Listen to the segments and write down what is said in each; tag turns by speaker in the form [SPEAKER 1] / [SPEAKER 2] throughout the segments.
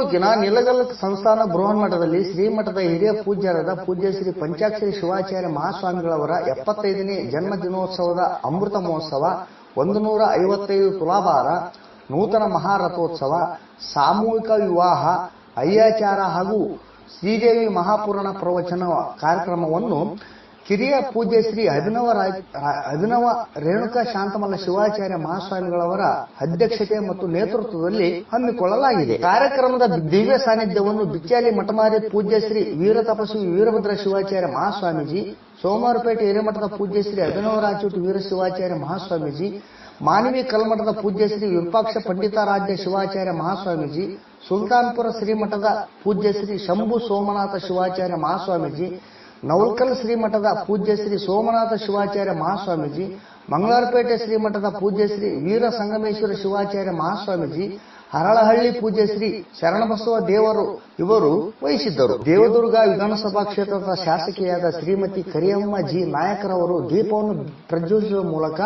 [SPEAKER 1] ತಾಲೂಕಿನ ನಿಲಗಲ್ ಸಂಸ್ಥಾನ ಬೃಹನ್ಮಠದಲ್ಲಿ ಶ್ರೀಮಠದ ಹಿರಿಯ ಪೂಜ್ಯರಾದ ಪೂಜ್ಯ ಶ್ರೀ ಪಂಚಾಕ್ಷರಿ ಶಿವಾಚಾರ್ಯ ಮಹಾಸ್ವಾಮಿಗಳವರ 75ನೇ ಜನ್ಮ ದಿನೋತ್ಸವದ ಅಮೃತ ಮಹೋತ್ಸವ, 155 ತುಲಾಭಾರ, ನೂತನ ಮಹಾರಥೋತ್ಸವ, ಸಾಮೂಹಿಕ ವಿವಾಹ, ಅಯ್ಯಾಚಾರ ಹಾಗೂ ಶ್ರೀದೇವಿ ಮಹಾಪುರಾಣ ಪ್ರವಚನ ಕಾರ್ಯಕ್ರಮವನ್ನು ಕಿರಿಯ ಪೂಜ್ಯ ಶ್ರೀ ಅಭಿನವ ರೇಣುಕಾ ಶಾಂತಮಲ್ಲ ಶಿವಾಚಾರ್ಯ ಮಹಾಸ್ವಾಮಿಗಳವರ ಅಧ್ಯಕ್ಷತೆ ಮತ್ತು ನೇತೃತ್ವದಲ್ಲಿ ಹಮ್ಮಿಕೊಳ್ಳಲಾಗಿದೆ. ಕಾರ್ಯಕ್ರಮದ ದಿವ್ಯ ಸಾನ್ನಿಧ್ಯವನ್ನು ಬಿಚ್ಚಾಲಿ ಮಠಮಾರಿ ಪೂಜ್ಯ ಶ್ರೀ ವೀರ ತಪಸ್ವಿ ವೀರಭದ್ರ ಶಿವಾಚಾರ್ಯ ಮಹಾಸ್ವಾಮೀಜಿ, ಸೋಮವಾರಪೇಟೆ ಹಿರೇಮಠದ ಪೂಜ್ಯ ಶ್ರೀ ಅಭಿನವರಾಜೋಟಿ ವೀರ ಶಿವಾಚಾರ್ಯ ಮಹಾಸ್ವಾಮೀಜಿ, ಮಾನವಿ ಕಲ್ಮಠದ ಪೂಜ್ಯ ಶ್ರೀ ವಿರೂಪಾಕ್ಷ ಪಂಡಿತಾರಾಧ್ಯ ಶಿವಾಚಾರ್ಯ ಮಹಾಸ್ವಾಮೀಜಿ, ಸುಲ್ತಾನ್ಪುರ ಶ್ರೀಮಠದ ಪೂಜ್ಯ ಶ್ರೀ ಶಂಭು ಸೋಮನಾಥ ಶಿವಾಚಾರ್ಯ ಮಹಾಸ್ವಾಮೀಜಿ, ನವಲ್ಕಲ್ ಶ್ರೀಮಠದ ಪೂಜ್ಯ ಶ್ರೀ ಸೋಮನಾಥ ಶಿವಾಚಾರ್ಯ ಮಹಾಸ್ವಾಮೀಜಿ, ಮಂಗಳಾರಪೇಟೆ ಶ್ರೀಮಠದ ಪೂಜ್ಯ ಶ್ರೀ ವೀರ ಸಂಗಮೇಶ್ವರ ಶಿವಾಚಾರ್ಯ ಮಹಾಸ್ವಾಮೀಜಿ, ಹರಳಹಳ್ಳಿ ಪೂಜ್ಯ ಶ್ರೀ ಶರಣಬಸವ ದೇವರು ಇವರು ವಹಿಸಿದ್ದರು. ದೇವದುರ್ಗ ವಿಧಾನಸಭಾ ಕ್ಷೇತ್ರದ ಶಾಸಕಿಯಾದ ಶ್ರೀಮತಿ ಕರಿಯಮ್ಮ ಜಿ ನಾಯಕರವರು ದೀಪವನ್ನು ಪ್ರಜ್ವಲಿಸುವ ಮೂಲಕ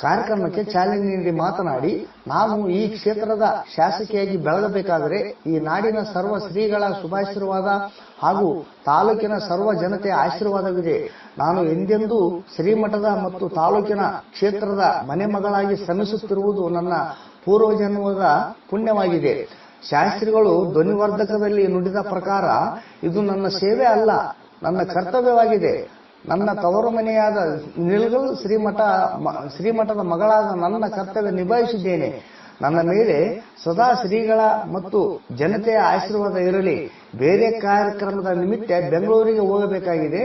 [SPEAKER 1] ಕಾರ್ಯಕ್ರಮಕ್ಕೆ ಚಾಲನೆ ನೀಡಿ ಮಾತನಾಡಿ, ನಾನು ಈ ಕ್ಷೇತ್ರದ ಶಾಸಕಿಯಾಗಿ ಬೆಳಗಬೇಕಾದರೆ ಈ ನಾಡಿನ ಸರ್ವ ಶ್ರೀಗಳ ಶುಭಾಶೀರ್ವಾದ ಹಾಗೂ ತಾಲೂಕಿನ ಸರ್ವ ಜನತೆಯ ಆಶೀರ್ವಾದವಿದೆ. ನಾನು ಎಂದೆಂದೂ ಶ್ರೀಮಠದ ಮತ್ತು ತಾಲೂಕಿನ ಕ್ಷೇತ್ರದ ಮನೆ ಮಗಳಾಗಿ ಶ್ರಮಿಸುತ್ತಿರುವುದು ನನ್ನ ಪೂರ್ವಜನ್ಮದ ಪುಣ್ಯವಾಗಿದೆ. ಶಾಸ್ತ್ರಿಗಳು ಧ್ವನಿವರ್ಧಕದಲ್ಲಿ ನುಡಿದ ಪ್ರಕಾರ ಇದು ನನ್ನ ಸೇವೆ ಅಲ್ಲ, ನನ್ನ ಕರ್ತವ್ಯವಾಗಿದೆ. ನನ್ನ ತವರು ಮನೆಯಾದ ನಿಲಗಲ್ ಶ್ರೀಮಠದ ಮಗಳಾದ ನನ್ನ ಕರ್ತವ್ಯ ನಿಭಾಯಿಸಿದ್ದೇನೆ. ನನ್ನ ಮೇಲೆ ಸದಾ ಶ್ರೀಗಳ ಮತ್ತು ಜನತೆಯ ಆಶೀರ್ವಾದ ಇರಲಿ. ಬೇರೆ ಕಾರ್ಯಕ್ರಮದ ನಿಮಿತ್ತ ಬೆಂಗಳೂರಿಗೆ ಹೋಗಬೇಕಾಗಿದೆ.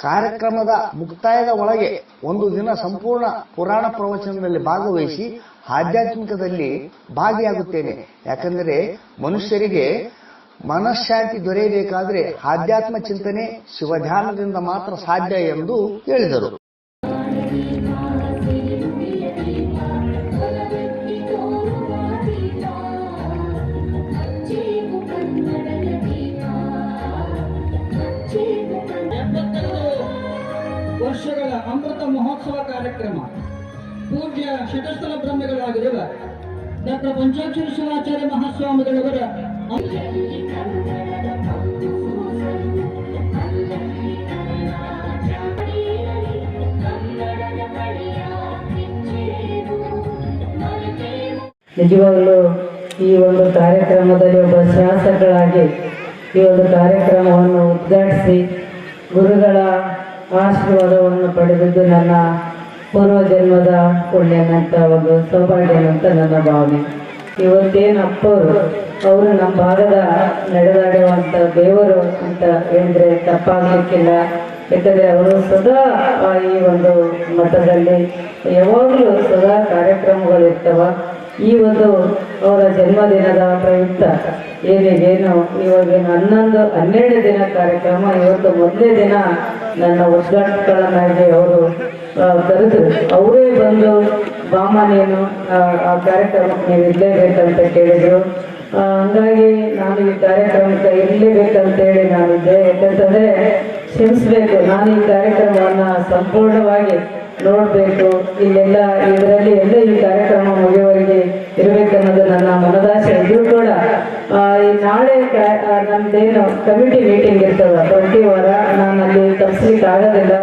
[SPEAKER 1] ಕಾರ್ಯಕ್ರಮದ ಮುಕ್ತಾಯದ ಒಳಗೆ ಒಂದು ದಿನ ಸಂಪೂರ್ಣ ಪುರಾಣ ಪ್ರವಚನದಲ್ಲಿ ಭಾಗವಹಿಸಿ ಆಧ್ಯಾತ್ಮಿಕದಲ್ಲಿ ಭಾಗಿಯಾಗುತ್ತೇನೆ. ಯಾಕೆಂದರೆ ಮನುಷ್ಯರಿಗೆ ಮನಃಶಾಂತಿ ದೊರೆಯಬೇಕಾದರೆ ಆಧ್ಯಾತ್ಮ ಚಿಂತನೆ ಶಿವಧ್ಯಾನದಿಂದ ಮಾತ್ರ ಸಾಧ್ಯ ಎಂದು ಹೇಳಿದರು.
[SPEAKER 2] ವರ್ಷಗಳ ಅಮೃತ ಮಹೋತ್ಸವ ಕಾರ್ಯಕ್ರಮ ಪೂಜ್ಯ ಶತಸ್ಥಲ ಬ್ರಹ್ಮಗಳಾಗಿರುವ ಡಾಕ್ಟರ್ ಪಂಚಾಕ್ಷರಿ ಶಿವಾಚಾರ್ಯ ಮಹಾಸ್ವಾಮಿಗಳವರ
[SPEAKER 3] ನಿಜವಾಗಲೂ ಈ ಒಂದು ಕಾರ್ಯಕ್ರಮದಲ್ಲಿ ಒಬ್ಬ ಶಾಸಕರಾಗಿ ಈ ಒಂದು ಕಾರ್ಯಕ್ರಮವನ್ನು ಉದ್ಘಾಟಿಸಿ ಗುರುಗಳ ಆಶೀರ್ವಾದವನ್ನು ಪಡೆದಿದ್ದು ನನ್ನ ಪೂರ್ವಜನ್ಮದ ಪುಣ್ಯನಂತ ಒಂದು ಸೌಭಾಗ್ಯನಂತ ನನ್ನ ಭಾವನೆ. ಇವತ್ತೇನು ಅಪ್ಪವರು ಅವರು ನಮ್ಮ ಭಾಗದ ನಡೆದಾಡುವಂಥ ದೇವರು ಅಂತ ಹೇಳಿದ್ರೆ ತಪ್ಪಾಗಲಿಕ್ಕಿಲ್ಲ. ಯಾಕಂದರೆ ಅವರು ಸದಾ ಈ ಒಂದು ಮಠದಲ್ಲಿ ಯಾವಾಗಲೂ ಸದಾ ಕಾರ್ಯಕ್ರಮಗಳಿರ್ತವ. ಈ ಒಂದು ಅವರ ಜನ್ಮದಿನದ ಪ್ರಯುಕ್ತ ಏನಿಗೇನು ಇವಾಗೇನು 12 ದಿನ ಕಾರ್ಯಕ್ರಮ, ಇವತ್ತು ಮೊದಲೇ ದಿನ ನನ್ನ ಉದ್ಘಾಟಕರನ್ನಾಗಿ ಅವರು ಕರೆದು ಅವರೇ ಬಂದು ಬಾಮ ನೀನು ಆ ಕಾರ್ಯಕ್ರಮಕ್ಕೆ ನೀವು ಇರಲೇಬೇಕಂತ ಕೇಳಿದರು. ಹಂಗಾಗಿ ನಾನು ಈ ಕಾರ್ಯಕ್ರಮಕ್ಕೆ ಇರಲೇಬೇಕಂತೇಳಿ ನಾನಿದ್ದೆ. ಯಾಕಂತಂದರೆ ಕ್ಷಮಿಸಬೇಕು, ನಾನು ಈ ಕಾರ್ಯಕ್ರಮವನ್ನು ಸಂಪೂರ್ಣವಾಗಿ ನೋಡಬೇಕು, ಇಲ್ಲೆಲ್ಲ ಇದರಲ್ಲಿ ಎಲ್ಲ ಈ ಕಾರ್ಯಕ್ರಮ ಮುಗಿಯುವವರೆಗೆ ಇರಬೇಕನ್ನೋದು ನನ್ನ ಮನದಾಸೆ. ಇದು ಕೂಡ ಈ ನಾಳೆ ನಮ್ಮದೇನು ಕಮಿಟಿ ಮೀಟಿಂಗ್ ಇರ್ತದೆ ಪ್ರತಿ ವಾರ, ನಾನು ಅಲ್ಲಿ ತಪ್ಪಿಸ್ಲಿಕ್ಕೆ ಆಗೋದಿಲ್ಲ.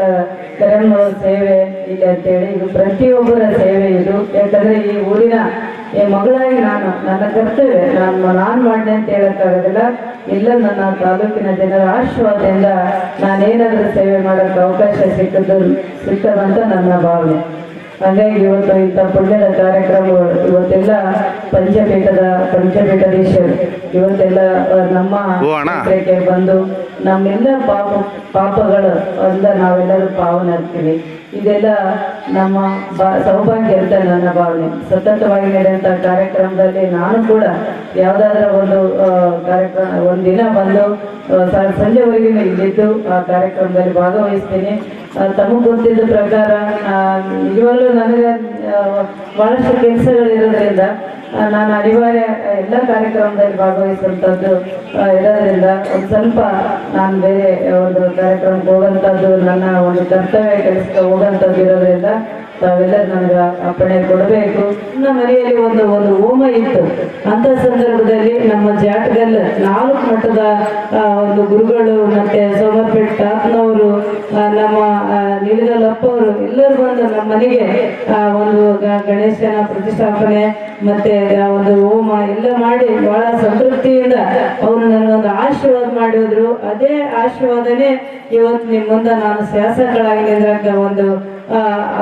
[SPEAKER 3] ಕರಣ್ಮ ಸೇವೆ ಇಲ್ಲ ಅಂತೇಳಿ ಇದು ಪ್ರತಿಯೊಬ್ಬರ ಸೇವೆ ಇದು. ಯಾಕಂದರೆ ಈ ಊರಿನ ಮಗಳಾಗಿ ನನ್ನ ಕರ್ತವ್ಯ ನಾನು ಮಾಡಿದೆ ಅಂತ ಹೇಳೋಕ್ಕಾಗೋದಿಲ್ಲ. ಇಲ್ಲ, ನನ್ನ ತಾಲೂಕಿನ ಜನರ ಆಶೀರ್ವಾದದಿಂದ ನಾನೇನಾದರೂ ಸೇವೆ ಮಾಡೋಕ್ಕೆ ಅವಕಾಶ ಸಿಕ್ಕದಂತ ನನ್ನ ಭಾವನೆ. ಹಾಗಾಗಿ ಇವತ್ತು ಇಂಥ ಪುಣ್ಯದ ಕಾರ್ಯಕ್ರಮಗಳು ಇವತ್ತೆಲ್ಲ ಪಂಚಪೀಠಾಧೀಶರು ಇವತ್ತೆಲ್ಲ ನಮ್ಮ ಬಂದು ನಮ್ಮೆಲ್ಲ ಪಾಪಗಳು ಅಂತ ನಾವೆಲ್ಲರೂ ಪಾವನಾಗ್ತೀವಿ. ಇದೆಲ್ಲ ನಮ್ಮ ಸೌಭಾಗ್ಯ ಅಂತ ನನ್ನ ಭಾವನೆ. ಸತತವಾಗಿ ನಡೆಯುವಂಥ ಕಾರ್ಯಕ್ರಮದಲ್ಲಿ ನಾನು ಕೂಡ ಯಾವುದಾದ್ರೂ ಒಂದು ಕಾರ್ಯಕ್ರಮ ಒಂದಿನ ಬಂದು ಸಂಜೆವರೆಗೂ ಇಲ್ಲಿದ್ದು ಆ ಕಾರ್ಯಕ್ರಮದಲ್ಲಿ ಭಾಗವಹಿಸ್ತೀನಿ. ತಮಗೆ ಗೊತ್ತಿದ್ದ ಪ್ರಕಾರ ನಿಜವಾಗ್ಲೂ ನನಗೆ ಭಾಳಷ್ಟು ಕೆಲಸಗಳಿರೋದ್ರಿಂದ ನಾನು ಅನಿವಾರ್ಯ ಎಲ್ಲ ಕಾರ್ಯಕ್ರಮದಲ್ಲಿ ಭಾಗವಹಿಸುವಂಥದ್ದು ಇರೋದ್ರಿಂದ ಒಂದು ಸ್ವಲ್ಪ ನಾನು ಬೇರೆ ಒಂದು ಕಾರ್ಯಕ್ರಮಕ್ಕೆ ಹೋಗೋಂಥದ್ದು ನನ್ನ ಒಂದು ಕರ್ತವ್ಯ ಕೆಲಸಕ್ಕೆ ಹೋಗೋಂಥದ್ದು ಇರೋದ್ರಿಂದ ತಾವೆಲ್ಲ ನನಗೆ ಅಪ್ಪಣೆ ಕೊಡಬೇಕು. ನಮ್ಮ ಮನೆಯಲ್ಲಿ ಒಂದು ಹೋಮ ಇತ್ತು. ಅಂತ ಸಂದರ್ಭದಲ್ಲಿ ನಮ್ಮ ಜಾಟಗಲ್ 4 ಮಠದ ಒಂದು ಗುರುಗಳು ಮತ್ತೆ ಸೋಮರ್ಪೇಟ್ ಟಾಪ್ನವರು ನಮ್ಮ ನಿಲಗಲ್ಲಪ್ಪ ಅವರು ಎಲ್ಲರೂ ಬಂದು ನಮ್ಮ ಮನೆಗೆ ಒಂದು ಗಣೇಶನ ಪ್ರತಿಷ್ಠಾಪನೆ ಮತ್ತೆ ಒಂದು ಹೋಮ ಎಲ್ಲ ಮಾಡಿ ಬಹಳ ಸಂತೃಪ್ತಿಯಿಂದ ಅವರು ನನಗೊಂದು ಆಶೀರ್ವಾದ ಮಾಡಿದ್ರು. ಅದೇ ಆಶೀರ್ವಾದನೇ ಇವತ್ತು ನಿಮ್ಮ ಮುಂದೆ ನಾನು ಶಾಸಕರಾಗಿ ನಿಂದ್ರಕ್ಕೆ ಒಂದು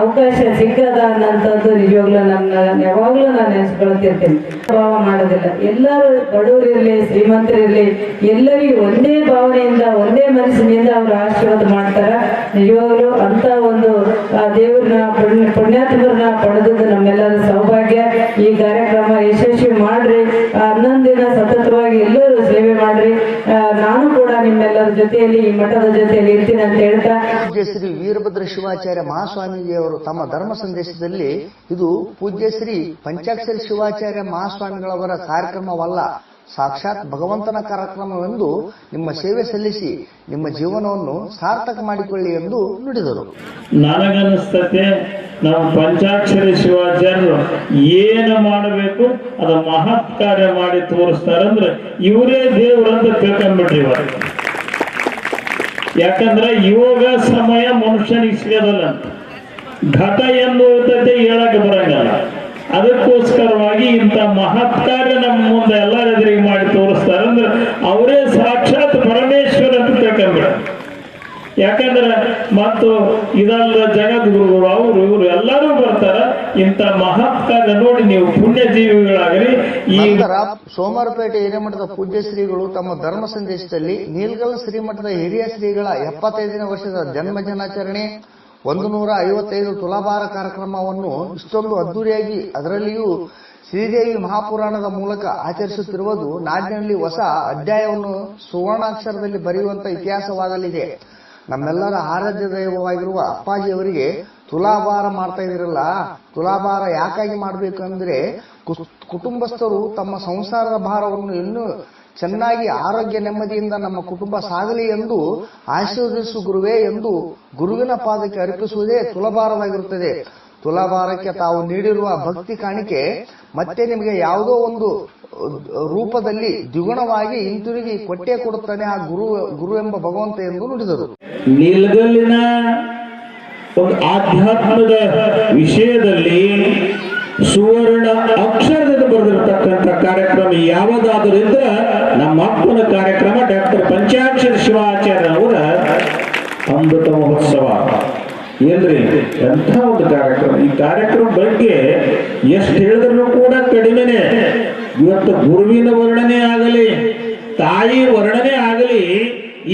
[SPEAKER 3] ಅವಕಾಶ ಸಿಕ್ಕದ ಅನ್ನೋಂಥದ್ದು ನಿಜವಾಗ್ಲೂ ಯಾವಾಗ್ಲೂ ನಾನು ನೆನೆಸ್ಕೊಳ್ತಿರ್ತೀನಿ. ಭಾವ ಮಾಡೋದಿಲ್ಲ. ಎಲ್ಲರೂ ಬಡವರಿರ್ಲಿ ಶ್ರೀಮಂತರಿರ್ಲಿ ಎಲ್ಲರಿಗೂ ಒಂದೇ ಭಾವನೆಯಿಂದ ಒಂದೇ ಮನಸ್ಸಿನಿಂದ ಅವರು ಆಶೀರ್ವಾದ ಮಾಡ್ತಾರ. ನಿಜವಾಗ್ಲೂ ಅಂತ ಒಂದು ದೇವ್ರನ್ನ ಪುಣ್ಯಾತ್ಮರನ್ನ ಪಡೆದದ್ದು ನಮ್ಮೆಲ್ಲರ ಸೌಭಾಗ್ಯ. ಈ ಕಾರ್ಯಕ್ರಮ ಯಶಸ್ವಿ ಮಾಡ್ರಿ. 11 ದಿನ ಸತತವಾಗಿ ಎಲ್ಲರೂ ಸೇವೆ ಮಾಡ್ರಿ. ನಾನು ಕೂಡ ನಿಮ್ಮೆಲ್ಲರ ಜೊತೆಯಲ್ಲಿ ಈ ಮಠದ ಜೊತೆಯಲ್ಲಿ ಇರ್ತೀನಿ ಅಂತ ಹೇಳ್ತಾ
[SPEAKER 1] ಪೂಜ್ಯ ಶ್ರೀ ವೀರಭದ್ರ ಶಿವಾಚಾರ್ಯ ಮಹಾಸ್ವಾಮೀಜಿಯವರು ತಮ್ಮ ಧರ್ಮ ಸಂದೇಶದಲ್ಲಿ ಇದು ಪೂಜ್ಯ ಶ್ರೀ ಪಂಚಾಕ್ಷರಿ ಶಿವಾಚಾರ್ಯ ಮಹಾಸ್ವಾಮಿಗಳವರ ಕಾರ್ಯಕ್ರಮವಲ್ಲ, ಸಾಕ್ಷಾತ್ ಭಗವಂತನ ಕಾರ್ಯಕ್ರಮವೆಂದು ನಿಮ್ಮ ಸೇವೆ ಸಲ್ಲಿಸಿ ನಿಮ್ಮ ಜೀವನವನ್ನು ಸಾರ್ಥಕ ಮಾಡಿಕೊಳ್ಳಿ ಎಂದು ನುಡಿದರು.
[SPEAKER 4] ನನಗನ್ನಿಸ್ತತೆ ನಾವು ಪಂಚಾಕ್ಷರಿ ಶಿವಾಚಾರ್ಯರು ಏನು ಮಾಡಬೇಕು ಅದ ಮಹತ್ ಕಾರ್ಯ ಮಾಡಿ ತೋರಿಸ್ತಾರಂದ್ರೆ ಇವರೇ ದೇವರಂತ ತಿಳ್ಕೊಂಡ್ಬಿಟ್ರಿ ಇವತ್ತು. ಯಾಕಂದ್ರೆ ಯೋಗ ಸಮಯ ಮನುಷ್ಯನಿಗೆ ಸಿಗೋದಲ್ಲ, ಘಟ ಎನ್ನುವುದಕ್ಕೆ ಹೇಳಕ್ಕೆ ಬರಂಗಲ್ಲ. ಅದಕ್ಕೋಸ್ಕರವಾಗಿ ಇಂಥ ಮಹತ್ ಕಾರ್ಯ ನಮ್ಮ ಮುಂದೆ ಎಲ್ಲರ ಎದುರಿಗೆ ಮಾಡಿ ತೋರಿಸ್ತಾರೆ ಅಂದ್ರೆ ಅವರೇ ಸಾಕ್ಷಾತ್ ಪರಮೇಶ್ವರ ಅಂತ ತಿಳ್ಕೊಂಡ್ಬಿಡ. ಯಾಕಂದ್ರೆ ಮತ್ತು ಇದಲ್ಲ ಜಗದ್ಗುರುಗಳು ಅವರು ಇವರು ಎಲ್ಲರೂ ಬರ್ತಾರ. ಇಂಥ ಮಹತ್ ಕಾರ್ಯ ನೋಡಿ ನೀವು ಪುಣ್ಯ ಜೀವಿಗಳಾಗಲಿ. ಈ
[SPEAKER 1] ಸೋಮವಾರಪೇಟೆ ಹಿರೇಮಠದ ಪೂಜ್ಯ ಶ್ರೀಗಳು ತಮ್ಮ ಧರ್ಮ ಸಂದೇಶದಲ್ಲಿ ನೀಲ್ಗಲ್ ಶ್ರೀಮಠದ ಹಿರಿಯ ಶ್ರೀಗಳ 75ನೇ ವರ್ಷದ ಜನ್ಮ ದಿನಾಚರಣೆ 155 ತುಲಾಭಾರ ಕಾರ್ಯಕ್ರಮವನ್ನು ಇಷ್ಟೊಂದು ಅದ್ದೂರಿಯಾಗಿ ಅದರಲ್ಲಿಯೂ ಶ್ರೀದೇವಿ ಮಹಾಪುರಾಣದ ಮೂಲಕ ಆಚರಿಸುತ್ತಿರುವುದು ನಾಡಿನಲ್ಲಿ ಹೊಸ ಅಧ್ಯಾಯವನ್ನು ಸುವರ್ಣಾಕ್ಷರದಲ್ಲಿ ಬರೆಯುವಂತ ಇತಿಹಾಸವಾಗಲಿದೆ. ನಮ್ಮೆಲ್ಲರ ಆರಾಧ್ಯ ದೈವವಾಗಿರುವ ಅಪ್ಪಾಜಿಯವರಿಗೆ ತುಲಾಭಾರ ಮಾಡ್ತಾ ಇದಿರಲ್ಲ, ತುಲಾಭಾರ ಯಾಕಾಗಿ ಮಾಡಬೇಕಂದ್ರೆ ಕುಟುಂಬಸ್ಥರು ತಮ್ಮ ಸಂಸಾರದ ಭಾರವನ್ನು ಇನ್ನೂ ಚೆನ್ನಾಗಿ ಆರೋಗ್ಯ ನೆಮ್ಮದಿಯಿಂದ ನಮ್ಮ ಕುಟುಂಬ ಸಾಗಲಿ ಎಂದು ಆಶೀರ್ವದಿಸು ಗುರುವೇ ಎಂದು ಗುರುವಿನ ಪಾದಕ್ಕೆ ಅರ್ಪಿಸುವುದೇ ತುಲಾಭಾರವಾಗಿರುತ್ತದೆ. ತುಲಾಭಾರಕ್ಕೆ ತಾವು ನೀಡಿರುವ ಭಕ್ತಿ ಕಾಣಿಕೆ ಮತ್ತೆ ನಿಮಗೆ ಯಾವುದೋ ಒಂದು ರೂಪದಲ್ಲಿ ದ್ವಿಗುಣವಾಗಿ ಹಿಂತಿರುಗಿ ಕೊಟ್ಟೇ ಕೊಡುತ್ತಾನೆ ಆ ಗುರು ಎಂಬ ಭಗವಂತ ಎಂದು ನುಡಿದರು.
[SPEAKER 4] ನೀಲಗಲ್ಲಿನ ಒಂದು ಆಧ್ಯಾತ್ಮದ ವಿಷಯದಲ್ಲಿ ಸುವರ್ಣ ಅಕ್ಷರದಿಂದ ಬರೆದಿರತಕ್ಕಂಥ ಕಾರ್ಯಕ್ರಮ ಯಾವುದಾದರೂ ಇದ್ರೆ ನಮ್ಮ ಅಪ್ಪನ ಕಾರ್ಯಕ್ರಮ ಡಾಕ್ಟರ್ ಪಂಚಾಕ್ಷರಿ ಶಿವಾಚಾರ್ಯ ಅವರ ಅಮೃತ ಮಹೋತ್ಸವ. ಏನ್ರಿ ಎಂಥ ಒಂದು ಕಾರ್ಯಕ್ರಮ. ಈ ಕಾರ್ಯಕ್ರಮ ಬಗ್ಗೆ ಎಷ್ಟು ಹೇಳಿದ್ರು ಕೂಡ ಕಡಿಮೆನೆ. ಇವತ್ತು ಗುರುವಿನ ವರ್ಣನೆ ಆಗಲಿ ತಾಯಿ ವರ್ಣನೆ ಆಗಲಿ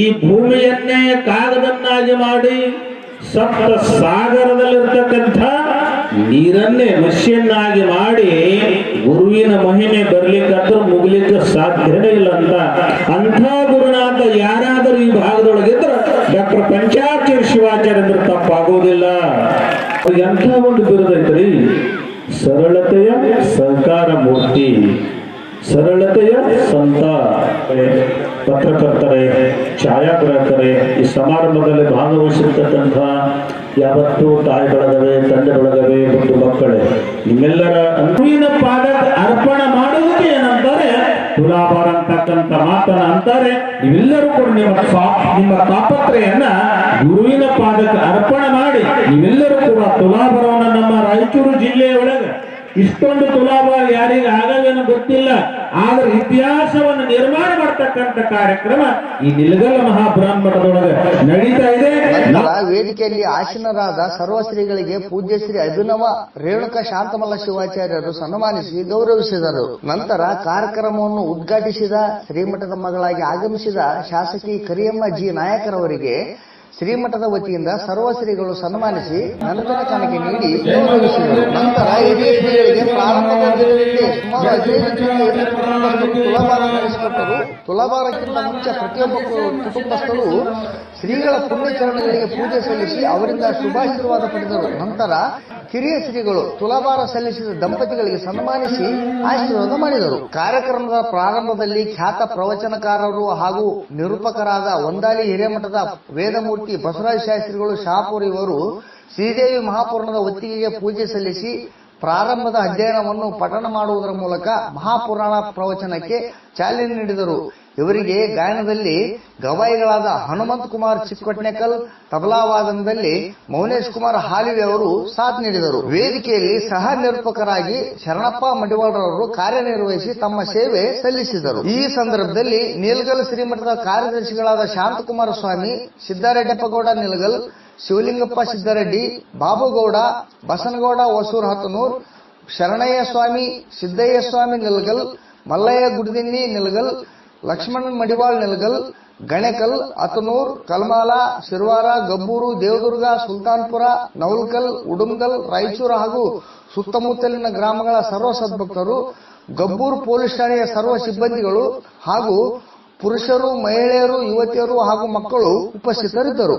[SPEAKER 4] ಈ ಭೂಮಿಯನ್ನೇ ಕಾಗದನ್ನಾಗಿ ಮಾಡಿ ಸಪ್ತ ಸಾಗರದಲ್ಲಿರ್ತಕ್ಕಂಥ ನೀರನ್ನೇ ಮಷಿಯನ್ನಾಗಿ ಮಾಡಿ ಗುರುವಿನ ಮಹಿಮೆ ಬರ್ಲಿಕ್ಕಂದ್ರೆ ಮುಗ್ಲಿಕ್ಕೆ ಸಾಧ್ಯನೇ ಇಲ್ಲ ಅಂಥ ಗುರುನಾಥ ಯಾರಾದರೂ ಈ ಭಾಗದೊಳಗಿದ್ರೆ ಡಾಕ್ಟರ್ ಪಂಚಾಕ್ಷರಿ ಶಿವಾಚಾರ್ಯ ಅಂದ್ರೆ ತಪ್ಪಾಗೋದಿಲ್ಲ. ಎಂಥ ಒಂದು ಬಿರುದೈತ್ರಿ, ಸರಳತೆಯ ಸಹಕಾರ ಮೂರ್ತಿ, ಸರಳತೆಯ ಸಂತ. ಪತ್ರಕರ್ತರೇ, ಛಾಯಾಗ್ರಾಹಕರೇ, ಈ ಸಮಾರಂಭದಲ್ಲಿ ಭಾಗವಹಿಸಿರ್ತಕ್ಕಂಥ ಯಾವತ್ತೂ ತಾಯಿ ಬಳಗವೇ, ತಂದೆ ಬಳಗವೇ, ಒಂದು ಮಕ್ಕಳೇ, ನಿಮ್ಮೆಲ್ಲರ ಗುರುವಿನ ಪಾದಕ್ಕೆ ಅರ್ಪಣೆ ಮಾಡುವುದಕ್ಕೆ ಏನಂತಾರೆ ತುಲಾಭಾರ ಅಂತಕ್ಕಂಥ ಮಾತನ್ನ ಅಂತಾರೆ. ನೀವೆಲ್ಲರೂ ಕೂಡ ನಿಮ್ಮ ತಾಪತ್ರೆಯನ್ನ ಗುರುವಿನ ಪಾದಕ್ಕೆ ಅರ್ಪಣೆ ಮಾಡಿ ನೀವೆಲ್ಲರೂ ಕೂಡ ತುಲಾಭಾರವನ್ನು ನಮ್ಮ ರಾಯಚೂರು ಜಿಲ್ಲೆಯ ಒಳಗೆ ಇಷ್ಟೊಂದು ತುಲಾಭಾರ ಯಾರಿಗೆ ಆಗವೇನೋ ಗೊತ್ತಿಲ್ಲ, ಆದ್ರೆ ಇತಿಹಾಸವನ್ನು ನಿರ್ಮಾಣ ಮಾಡತಕ್ಕಂಥ ಕಾರ್ಯಕ್ರಮ ಈ ನಿಲಗಲ್ಲ ಮಹಾಬ್ರಾಹ್ಮಣದೊಳಗೆ ನಡೀತಾ ಇದೆ.
[SPEAKER 1] ವೇದಿಕೆಯಲ್ಲಿ ಆಸೀನರಾದ ಸರ್ವಶ್ರೀಗಳಿಗೆ ಪೂಜ್ಯ ಶ್ರೀ ಅಭಿನವ ರೇಣುಕಾ ಶಾಂತಮಲ್ಲ ಶಿವಾಚಾರ್ಯರು ಸನ್ಮಾನಿಸಿ ಗೌರವಿಸಿದರು. ನಂತರ ಕಾರ್ಯಕ್ರಮವನ್ನು ಉದ್ಘಾಟಿಸಿದ ಶ್ರೀಮಠದ ಮಗಳಾಗಿ ಆಗಮಿಸಿದ ಶಾಸಕಿ ಕರಿಯಮ್ಮ ಜಿ ನಾಯಕರವರಿಗೆ ಶ್ರೀಮಠದ ವತಿಯಿಂದ ಸರ್ವಶ್ರೀಗಳು ಸನ್ಮಾನಿಸಿ ನನ್ನತನ ಕಾಣಿಕೆ ನೀಡಿ ಗೌರವಿಸಿದರು. ನಂತರ ಹಿರಿಯ ಶ್ರೀಗಳಿಗೆ ಪ್ರಾರಂಭದಲ್ಲಿ ಸುಮಾರು 15 ತುಲಾಭಾರ ನಡೆಸಿಕೊಟ್ಟರು. ತುಲಾಭಾರಕ್ಕಿಂತ ಮುಂಚೆ ಪ್ರತಿಯೊಬ್ಬ ಕುಟುಂಬಸ್ಥರು ಶ್ರೀಗಳ ಪುಣ್ಯಚರಣಗಳಿಗೆ ಪೂಜೆ ಸಲ್ಲಿಸಿ ಅವರಿಂದ ಶುಭಾಶೀರ್ವಾದ ಪಡೆದರು. ನಂತರ ಕಿರಿಯ ಶ್ರೀಗಳು ತುಲಾಭಾರ ಸಲ್ಲಿಸಿದ ದಂಪತಿಗಳಿಗೆ ಸನ್ಮಾನಿಸಿ ಆಶೀರ್ವಾದ ಮಾಡಿದರು. ಕಾರ್ಯಕ್ರಮದ ಪ್ರಾರಂಭದಲ್ಲಿ ಖ್ಯಾತ ಪ್ರವಚನಕಾರರು ಹಾಗೂ ನಿರೂಪಕರಾದ ಒಂದಾಲಿ ಹಿರೇಮಠದ ವೇದಮೂರ್ತಿ ಬಸವರಾಜ ಶಾಸ್ತ್ರಿಗಳು ಶಹಾಪುರ್ ಇವರು ಶ್ರೀದೇವಿ ಮಹಾಪುರಾಣದ ಒತ್ತಿಗೆಗೆ ಪೂಜೆ ಸಲ್ಲಿಸಿ ಪ್ರಾರಂಭದ ಅಧ್ಯಯನವನ್ನು ಪಠಣ ಮಾಡುವುದರ ಮೂಲಕ ಮಹಾಪುರಾಣ ಪ್ರವಚನಕ್ಕೆ ಚಾಲನೆ ನೀಡಿದರು. ಇವರಿಗೆ ಗಾಯನದಲ್ಲಿ ಗವಾಯಿಗಳಾದ ಹನುಮಂತ್ ಕುಮಾರ್ ಚಿಕ್ಕೊಟ್ನೆಕಲ್, ತಬಲಾವಾದನದಲ್ಲಿ ಮೌನೇಶ್ ಕುಮಾರ್ ಹಾಲಿವೆ ಅವರು ಸಾಥ್ ನೀಡಿದರು. ವೇದಿಕೆಯಲ್ಲಿ ಸಹ ನಿರೂಪಕರಾಗಿ ಶರಣಪ್ಪ ಮಡಿವಾಳರವರು ಕಾರ್ಯನಿರ್ವಹಿಸಿ ತಮ್ಮ ಸೇವೆ ಸಲ್ಲಿಸಿದರು. ಈ ಸಂದರ್ಭದಲ್ಲಿ ನೀಲಗಲ್ ಶ್ರೀಮಠದ ಕಾರ್ಯದರ್ಶಿಗಳಾದ ಶಾಂತಕುಮಾರ ಸ್ವಾಮಿ, ಸಿದ್ದಾರೆಡ್ಡಪ್ಪಗೌಡ ನಿಲಗಲ್, ಶಿವಲಿಂಗಪ್ಪ ಸಿದ್ದಾರೆಡ್ಡಿ, ಬಾಬುಗೌಡ, ಬಸನಗೌಡ ಹೊಸೂರ್ ಹತನೂರ್, ಶರಣಯ್ಯ ಸ್ವಾಮಿ, ಸಿದ್ದಯ್ಯ ಸ್ವಾಮಿ ನಿಲಗಲ್, ಮಲ್ಲಯ್ಯ ಗುಡ್ದಿನ್ನಿ ನಿಲಗಲ್, ಲಕ್ಷ್ಮಣ್ ಮಡಿವಾಳ್ ನಿಲಗಲ್, ಗಣೇಕಲ್, ಹತನೂರ್, ಕಲ್ಮಾಲ, ಶಿರ್ವಾರ, ಗಬ್ಬೂರು, ದೇವದುರ್ಗ, ಸುಲ್ತಾನ್ಪುರ, ನವಲ್ಕಲ್, ಉಡುಮ್ಗಲ್, ರಾಯಚೂರು ಹಾಗೂ ಸುತ್ತಮುತ್ತಲಿನ ಗ್ರಾಮಗಳ ಸರ್ವ ಸದ್ಭಕ್ತರು, ಗಬ್ಬೂರು ಪೊಲೀಸ್ ಠಾಣೆಯ ಸರ್ವ ಸಿಬ್ಬಂದಿಗಳು ಹಾಗೂ ಪುರುಷರು, ಮಹಿಳೆಯರು, ಯುವತಿಯರು ಹಾಗೂ ಮಕ್ಕಳು ಉಪಸ್ಥಿತರಿದ್ದರು.